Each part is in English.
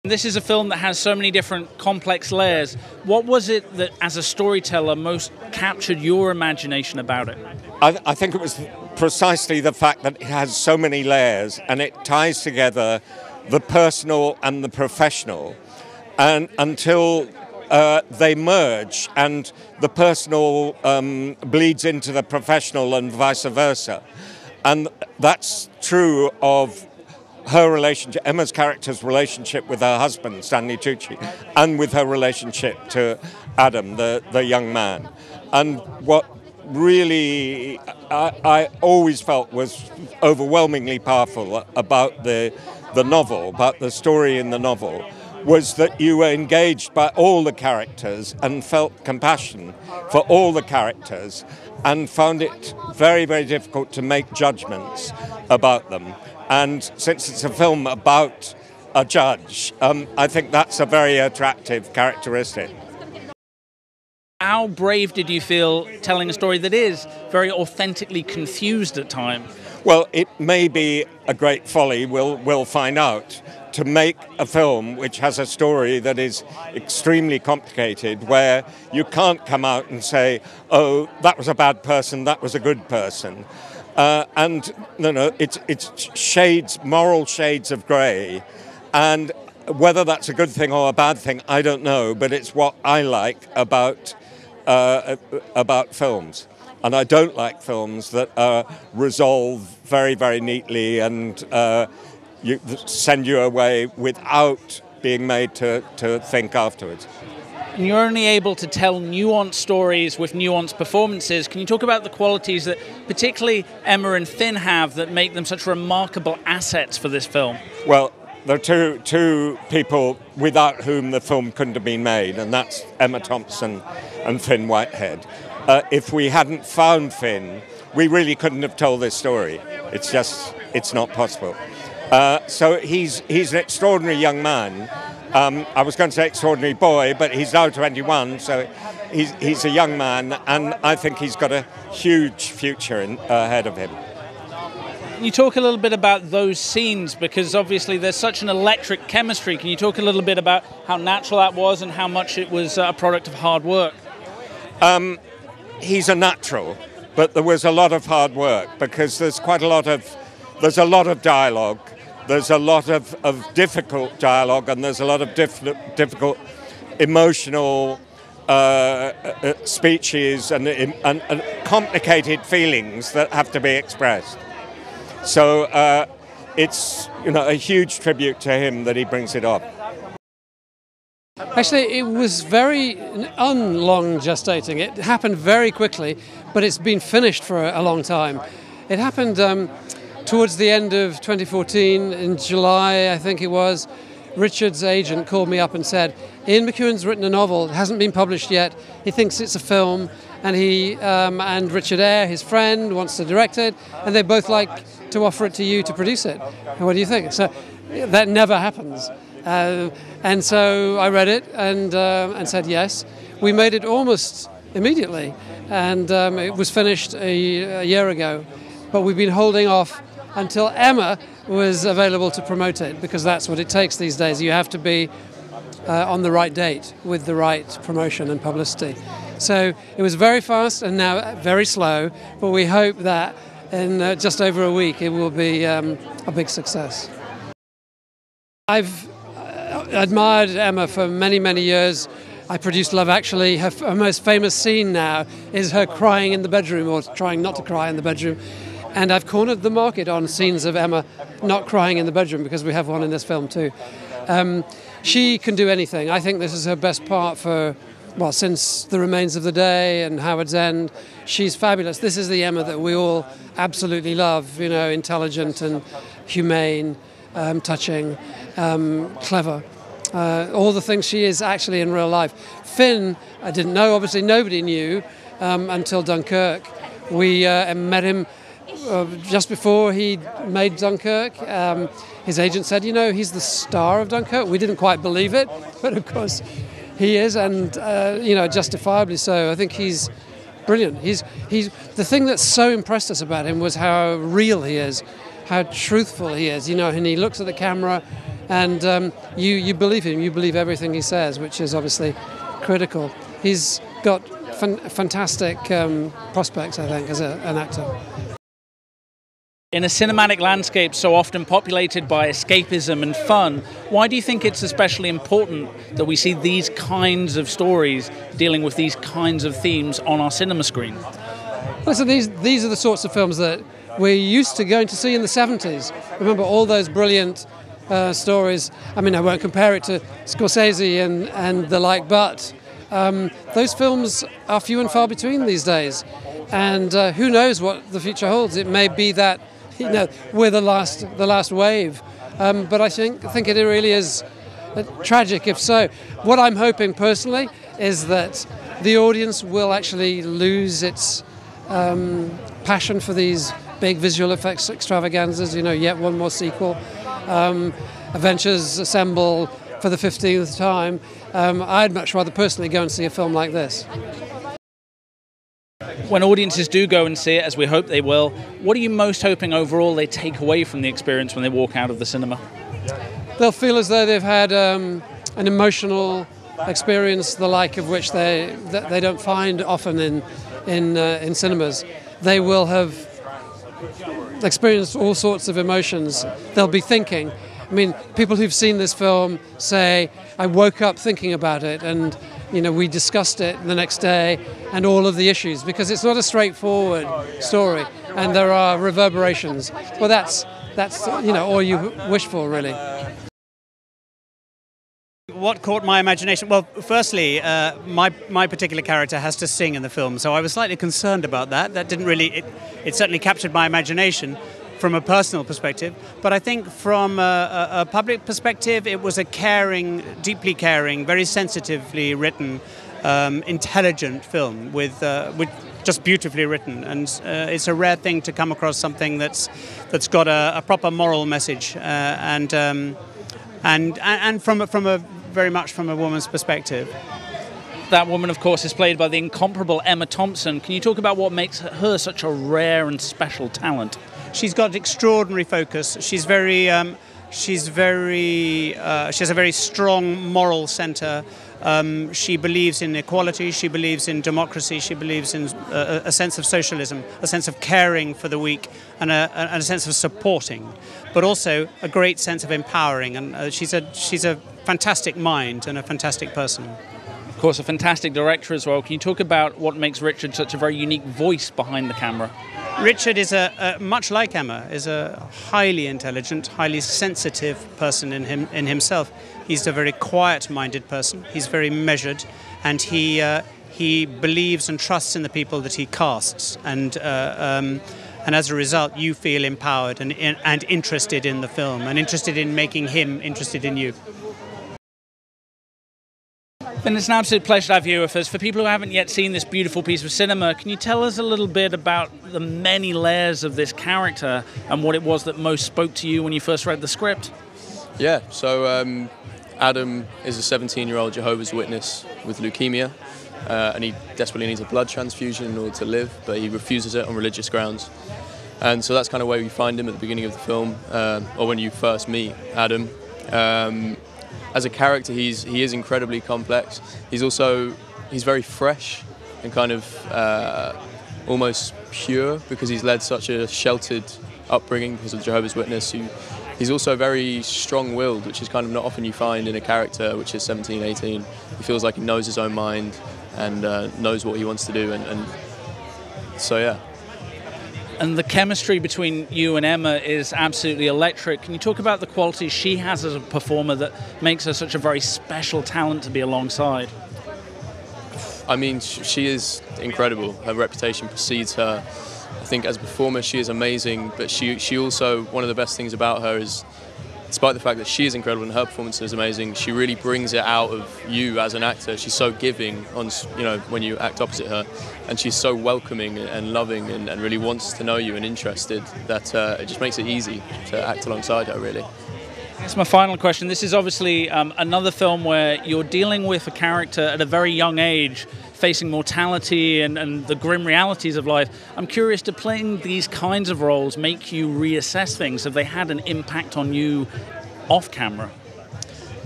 This is a film that has so many different complex layers. What was it that, as a storyteller, most captured your imagination about it? I think it was precisely the fact that it has so many layers and it ties together the personal and the professional, and until they merge and the personal bleeds into the professional and vice versa. And that's true of her relationship, Emma's character's relationship with her husband, Stanley Tucci, and with her relationship to Adam, the young man. And what really I always felt was overwhelmingly powerful about the novel, about the story in the novel, was that you were engaged by all the characters and felt compassion for all the characters and found it very, very difficult to make judgments about them. And since it's a film about a judge, I think that's a very attractive characteristic. How brave did you feel telling a story that is very authentically confused at times? Well, it may be a great folly, we'll find out, to make a film which has a story that is extremely complicated, where you can't come out and say, oh, that was a bad person, that was a good person. And it's shades, moral shades of grey, and whether that's a good thing or a bad thing, I don't know. But it's what I like about films, and I don't like films that resolve very, very neatly and send you away without being made to think afterwards. And you're only able to tell nuanced stories with nuanced performances. Can you talk about the qualities that particularly Emma and Finn have that make them such remarkable assets for this film? Well, there are two people without whom the film couldn't have been made, and that's Emma Thompson and Finn Whitehead. If we hadn't found Finn, we really couldn't have told this story. It's not possible. So he's an extraordinary young man. I was going to say extraordinary boy, but he's now 21, so he's a young man, and I think he's got a huge future ahead of him. Can you talk a little bit about those scenes, because obviously there's such an electric chemistry. Can you talk a little bit about how natural that was and how much it was a product of hard work? He's a natural, but there was a lot of hard work, because there's a lot of dialogue. There's a lot of difficult dialogue, and there's a lot of difficult emotional speeches and complicated feelings that have to be expressed. So it's a huge tribute to him that he brings it off. Actually, it was very unlong gestating. It happened very quickly, but it's been finished for a long time. It happened towards the end of 2014, in July, I think it was. Richard's agent called me up and said, Ian McEwan's written a novel, it hasn't been published yet, he thinks it's a film, and he and Richard Eyre, his friend, wants to direct it, and they both like to offer it to you to produce it. What do you think? So that never happens. And so I read it and said yes. We made it almost immediately, and it was finished a year ago, but we've been holding off until Emma was available to promote it, because that's what it takes these days. You have to be on the right date with the right promotion and publicity. So it was very fast and now very slow, but we hope that in just over a week it will be a big success. I've admired Emma for many, many years. I produced Love Actually. Her most famous scene now is her crying in the bedroom, or trying not to cry in the bedroom. And I've cornered the market on scenes of Emma not crying in the bedroom, because we have one in this film too. She can do anything. I think this is her best part since The Remains of the Day and Howard's End. She's fabulous. This is the Emma that we all absolutely love, intelligent and humane, touching, clever. All the things she is actually in real life. Finn, I didn't know, obviously nobody knew until Dunkirk. We met him just before he made Dunkirk. His agent said, he's the star of Dunkirk. We didn't quite believe it, but of course he is, and justifiably so. I think he's brilliant. He's the thing that so impressed us about him was how real he is, how truthful he is, and he looks at the camera and you believe him. You believe everything he says, which is obviously critical. He's got fantastic prospects, I think, as an actor. In a cinematic landscape so often populated by escapism and fun, why do you think it's especially important that we see these kinds of stories dealing with these kinds of themes on our cinema screen? Well, so these are the sorts of films that we're used to going to see in the 70s. Remember all those brilliant stories. I mean, I won't compare it to Scorsese and the like, but those films are few and far between these days. And who knows what the future holds. It may be that, we're the last wave. But I think it really is tragic if so. What I'm hoping personally is that the audience will actually lose its passion for these big visual effects extravaganzas, yet one more sequel. Adventures assemble for the 15th time. I'd much rather personally go and see a film like this. When audiences do go and see it, as we hope they will, what are you most hoping overall they take away from the experience when they walk out of the cinema? They'll feel as though they've had an emotional experience, the like of which they don't find often in cinemas. They will have experienced all sorts of emotions. They'll be thinking. I mean, people who've seen this film say, I woke up thinking about it, and we discussed it the next day and all of the issues, because it's not a straightforward story and there are reverberations. Well, that's all you wish for, really. What caught my imagination? Well, firstly, my particular character has to sing in the film, so I was slightly concerned about that. That didn't really, it certainly captured my imagination from a personal perspective, but I think from a public perspective, it was a caring, deeply caring, very sensitively written, intelligent film with just beautifully written, and it's a rare thing to come across something that's got a proper moral message and from a very much from a woman's perspective. That woman, of course, is played by the incomparable Emma Thompson. Can you talk about what makes her such a rare and special talent? She's got extraordinary focus. She has a very strong moral centre. She believes in equality. She believes in democracy. She believes in a sense of socialism, a sense of caring for the weak, and a sense of supporting, but also a great sense of empowering. And she's a fantastic mind and a fantastic person. Of course, a fantastic director as well. Can you talk about what makes Richard such a very unique voice behind the camera? Richard is much like Emma, is a highly intelligent, highly sensitive person in himself. He's a very quiet-minded person. He's very measured, and he believes and trusts in the people that he casts. And as a result, you feel empowered and interested in the film, and interested in making him interested in you. Then it's an absolute pleasure to have you with us. For people who haven't yet seen this beautiful piece of cinema, can you tell us a little bit about the many layers of this character and what it was that most spoke to you when you first read the script? Yeah, so Adam is a 17-year-old Jehovah's Witness with leukemia, and he desperately needs a blood transfusion in order to live, but he refuses it on religious grounds. And so that's kind of where you find him at the beginning of the film, or when you first meet Adam. As a character, he is incredibly complex. He's very fresh and kind of almost pure, because he's led such a sheltered upbringing because of Jehovah's Witness. He's also very strong-willed, which is kind of not often you find in a character which is 17, 18. He feels like he knows his own mind and knows what he wants to do, and so yeah. And the chemistry between you and Emma is absolutely electric. Can you talk about the qualities she has as a performer that makes her such a very special talent to be alongside? I mean, she is incredible. Her reputation precedes her. I think as a performer, she is amazing, but she also, one of the best things about her is, despite the fact that she is incredible and her performance is amazing, she really brings it out of you as an actor. She's so giving when you act opposite her, and she's so welcoming and loving and really wants to know you and interested that it just makes it easy to act alongside her, really. That's my final question. This is obviously another film where you're dealing with a character at a very young age, facing mortality and the grim realities of life. I'm curious, to playing these kinds of roles make you reassess things? Have they had an impact on you off camera?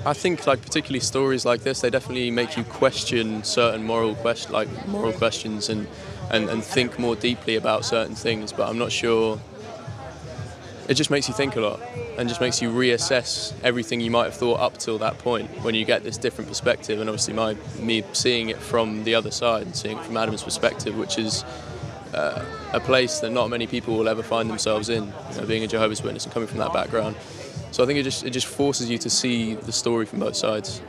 I think, like, particularly stories like this, they definitely make you question certain moral questions and think more deeply about certain things. But I'm not sure. It just makes you think a lot and just makes you reassess everything you might have thought up till that point when you get this different perspective. And obviously, me seeing it from the other side, seeing it from Adam's perspective, which is a place that not many people will ever find themselves in, being a Jehovah's Witness and coming from that background. So I think it just forces you to see the story from both sides.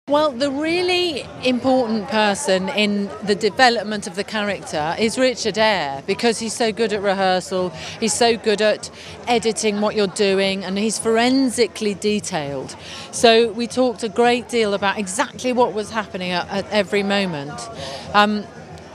Well, the really important person in the development of the character is Richard Eyre, because he's so good at rehearsal, he's so good at editing what you're doing, and he's forensically detailed. So we talked a great deal about exactly what was happening at every moment.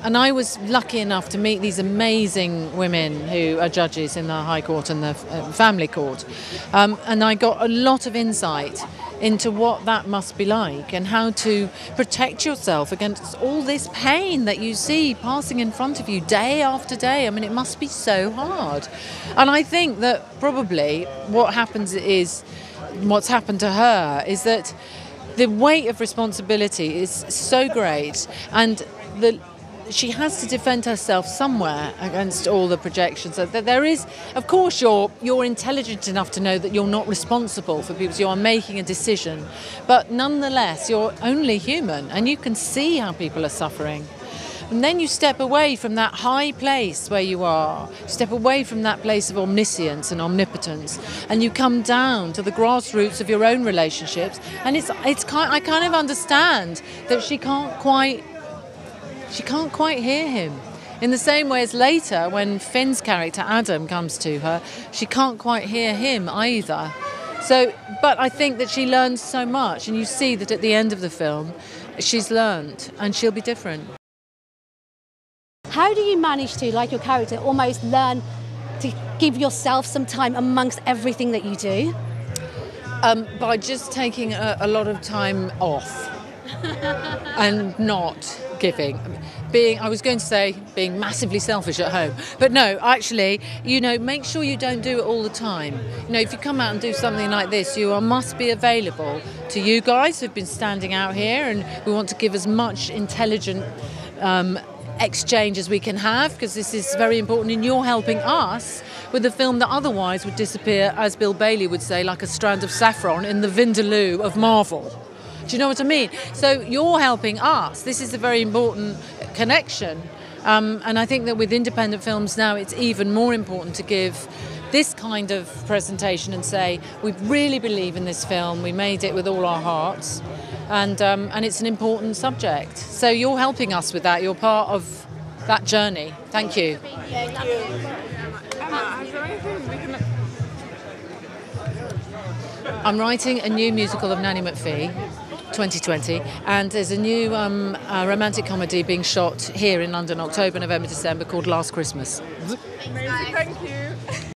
And I was lucky enough to meet these amazing women who are judges in the High Court and the Family Court. And I got a lot of insight into what that must be like and how to protect yourself against all this pain that you see passing in front of you day after day. I mean, it must be so hard. And I think that probably what's happened to her is that the weight of responsibility is so great, and she has to defend herself somewhere against all the projections. So there is, of course, you're intelligent enough to know that you're not responsible for people. So you are making a decision, but nonetheless, you're only human, and you can see how people are suffering. And then you step away from that high place where you are, step away from that place of omniscience and omnipotence, and you come down to the grassroots of your own relationships. And I kind of understand that she can't quite hear him. In the same way as later, when Finn's character, Adam, comes to her, she can't quite hear him either. So, but I think that she learns so much, and you see that at the end of the film, she's learned, and she'll be different. How do you manage to, like your character, almost learn to give yourself some time amongst everything that you do? By just taking a lot of time off and not giving. I was going to say being massively selfish at home, but no, actually, make sure you don't do it all the time. If you come out and do something like this, you must be available to you guys who've been standing out here, and we want to give as much intelligent exchange as we can have, because this is very important, and you're helping us with a film that otherwise would disappear, as Bill Bailey would say, like a strand of saffron in the vindaloo of Marvel. Do you know what I mean? So you're helping us. This is a very important connection. And I think that with independent films now, it's even more important to give this kind of presentation and say, we really believe in this film, we made it with all our hearts, and it's an important subject. So you're helping us with that. You're part of that journey. Thank you. Thank you. Emma, is there anything we can... I'm writing a new musical of Nanny McPhee, 2020, and there's a new romantic comedy being shot here in London, October, November, December, called Last Christmas. Amazing, thank you.